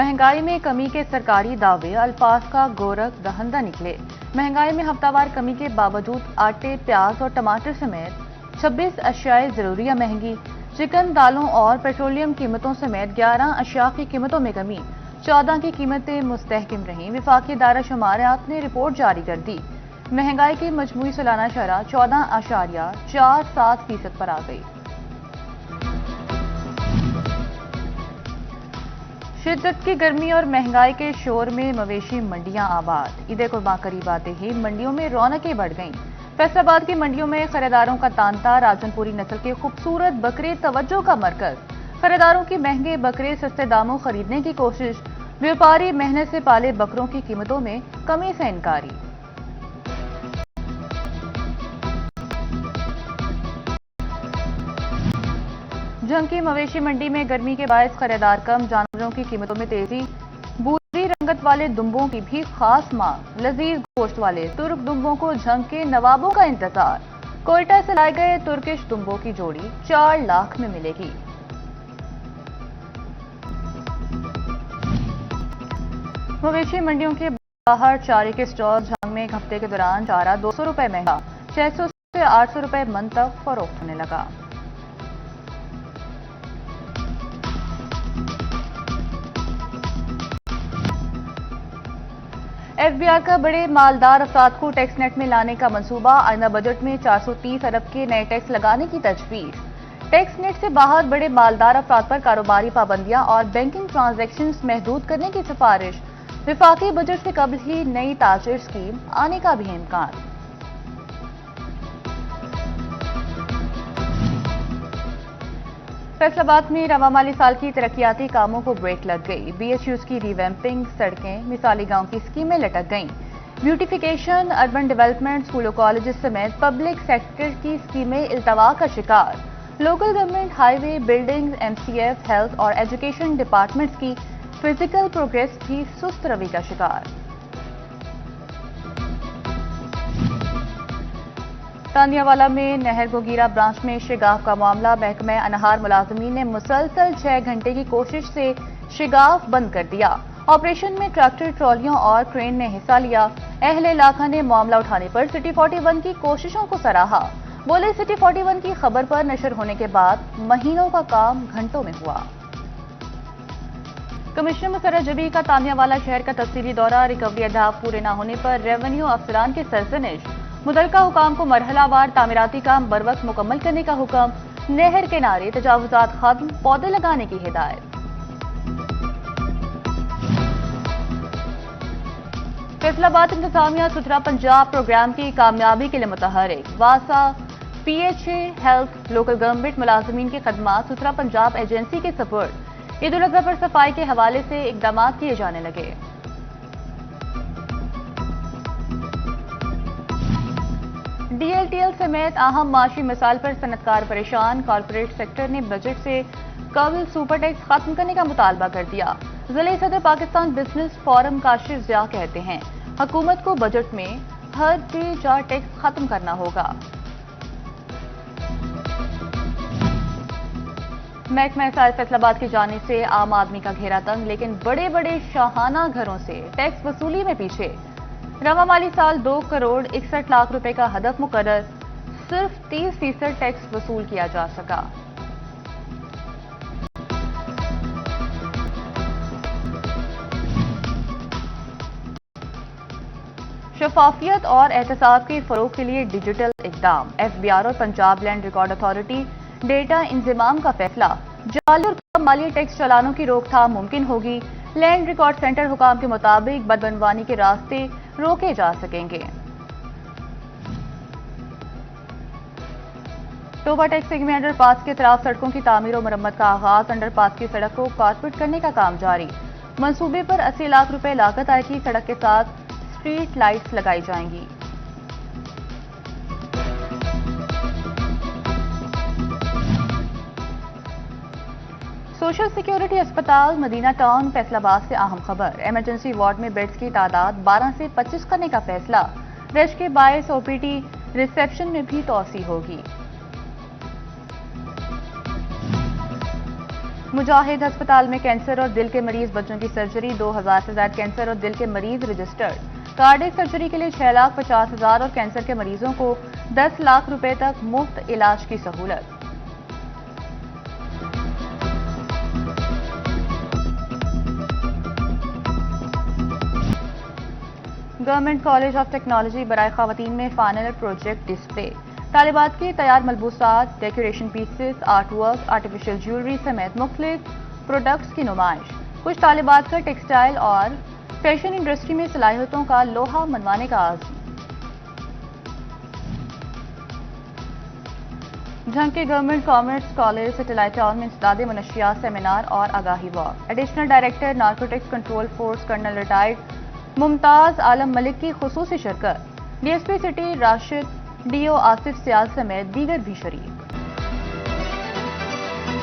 महंगाई में कमी के सरकारी दावे अल्फाज का गोरख दहंदा निकले। महंगाई में हफ्तावार कमी के बावजूद आटे, प्याज और टमाटर समेत 26 अशियाए जरूरिया महंगी। चिकन, दालों और पेट्रोलियम कीमतों समेत 11 अशिया की कीमतों में कमी। 14 की कीमतें मुस्तहकम रहीं। वफाकी इदारा शुमारियात ने रिपोर्ट जारी कर दी। महंगाई की मजमूई सालाना शरह 14.47% पर आ गई। शिद्दत की गर्मी और महंगाई के शोर में मवेशी मंडियां आबाद। ईद कुर्बान करीब आते ही मंडियों में रौनकें बढ़ गईं। फैसलाबाद की मंडियों में खरीदारों का तांता। राजनपुरी नस्ल के खूबसूरत बकरे तवज्जो का मरकज। खरीदारों की महंगे बकरे सस्ते दामों खरीदने की कोशिश। व्यापारी मेहनत से पाले बकरों की कीमतों में कमी से इनकारी। झंकी मवेशी मंडी में गर्मी के बायस खरीदार कम। जानवरों की कीमतों में तेजी। बूरी रंगत वाले दुम्बों की भी खास मांग। लजीज गोश्त वाले तुर्क दुम्बों को झंक के नवाबों का इंतजार। कोयटा से लाए गए तुर्किश दुम्बों की जोड़ी 4 लाख में मिलेगी। मवेशी मंडियों के बाहर चारे के स्टॉल। झंग में एक हफ्ते के दौरान चारा 200 रुपए महंगा। 600 से 800 रुपए मन तक फरोख्त होने लगा। एफबीआर का बड़े मालदार अफराद को टैक्स नेट में लाने का मंसूबा। आइंदा बजट में 430 अरब के नए टैक्स लगाने की तजवीज। टैक्स नेट से बाहर बड़े मालदार अफराद पर कारोबारी पाबंदियां और बैंकिंग ट्रांजैक्शंस महदूद करने की सिफारिश। विफाकी बजट से कबल ही नई ताजिर स्कीम आने का भी इम्कान। फैसलाबाद में रवा माली साल की तरक्याती कामों को ब्रेक लग गई। बीएचयूज की रिवैम्पिंग, सड़कें, मिसाली गांव की स्कीमें लटक गईं। ब्यूटिफिकेशन, अर्बन डेवलपमेंट, स्कूलों कॉलेजेस समेत पब्लिक सेक्टर की स्कीमें इल्तवा का शिकार। Local government, highway, buildings, MCF, health और एजुकेशन डिपार्टमेंट्स की फिजिकल प्रोग्रेस भी सुस्त रवि का शिकार। तानियावाला में नहर गोगीरा ब्रांच में शिगाफ का मामला। महकमे अनहार मुलाजमीन ने मुसलसल 6 घंटे की कोशिश से शिगाफ बंद कर दिया। ऑपरेशन में ट्रैक्टर, ट्रॉलियों और क्रेन ने हिस्सा लिया। अहले इलाका ने मामला उठाने पर सिटी 41 की कोशिशों को सराहा। बोले, सिटी 41 की खबर पर नशर होने के बाद महीनों का काम घंटों में हुआ। कमिश्नर मुसर्रत जबी का तानियावाला शहर का तफसीली दौरा। रिकवरी अहदाफ पूरे न होने पर रेवेन्यू अफसरान की सरजनिश। मुतलका हुकाम को मरहलावार तामीराती काम बरवक्त मुकम्मल करने का हुक्म। नहर किनारे तजावुजात खत्म, पौधे लगाने की हिदायत। फैसलाबाद इंतजामिया सुथरा पंजाब प्रोग्राम की कामयाबी के लिए मुतहरिक। वासा, पीएचए, हेल्थ, लोकल गवर्नमेंट मुलाजमीन की खदमात सुथरा पंजाब एजेंसी के सपुर्द। ईद उल अजहा पर सफाई के हवाले से इकदाम किए जाने लगे। डीएलटीएल समेत अहम माशी मिसाल पर सनतकार परेशान। कॉर्पोरेट सेक्टर ने बजट से कबल सुपर टैक्स खत्म करने का मुतालबा कर दिया। जिले सदर पाकिस्तान बिजनेस फोरम काशिफ ज़िया कहते हैं, हुकूमत को बजट में हर 3-4 टैक्स खत्म करना होगा। महकमा साल फैसलाबाद की जानिब से आम आदमी का घेरा तंग, लेकिन बड़े बड़े शाहाना घरों से टैक्स वसूली में पीछे। रवा माली साल 2 करोड़ 61 लाख रुपए का हदफ मुकर्रर, सिर्फ 30% टैक्स वसूल किया जा सका। शफाफियत और एहतसाब के फरोग के लिए डिजिटल इकदाम। एफबीआर और Punjab land record authority data इंतजाम का फैसला। जाली और कम माली टैक्स चालानों की रोकथाम मुमकिन होगी। लैंड रिकॉर्ड सेंटर हुकाम के मुताबिक बदअनवानी के रास्ते रोके जा सकेंगे। टोबा टैक्स सिगमी अंडरपास के खिलाफ सड़कों की तामीर और मरम्मत का आगाज। अंडरपास की सड़क को कारपेट करने का काम जारी। मंसूबे पर 80 लाख रुपए लागत आएगी। सड़क के साथ स्ट्रीट लाइट्स लगाई जाएंगी। सोशल सिक्योरिटी अस्पताल मदीना टाउन फैसलाबाद से अहम खबर। इमरजेंसी वार्ड में बेड्स की तादाद 12 से 25 करने का फैसला। रश के बायस ओपीडी रिसेप्शन में भी तोसी होगी। مجاہد ہسپتال میں کینسر اور دل کے مریض بچوں کی سرجری، 2000 سے زائد کینسر اور دل کے مریض رجسٹرڈ، کارڈیک سرجری کے لیے 6,50,000 اور کینسر کے مریضوں کو 10 لاکھ روپے تک مفت علاج کی سہولت۔ گورنمنٹ کالج آف ٹیکنالوجی برائے خواتین میں فائنل پروجیکٹ ڈسپلے، طالبات کے تیار ملبوسات، decoration pieces, art work, artificial jewellery سمیت مختلف پروڈکٹس کی نمائش۔ کچھ طالبات کا ٹیکسٹائل اور فیشن انڈسٹری میں صلاحیتوں کا لوہا منوانے کا عزم۔ جھنگ کے government commerce college satellite town میں انسداد منشیات سیمینار اور آگاہی walk. Additional director narcotics control force colonel retired Mumtaz Alam Malik کی خصوصی شرکت، D S P city Rashid, D O Asif Sial سمیت دیگر بھی شریک۔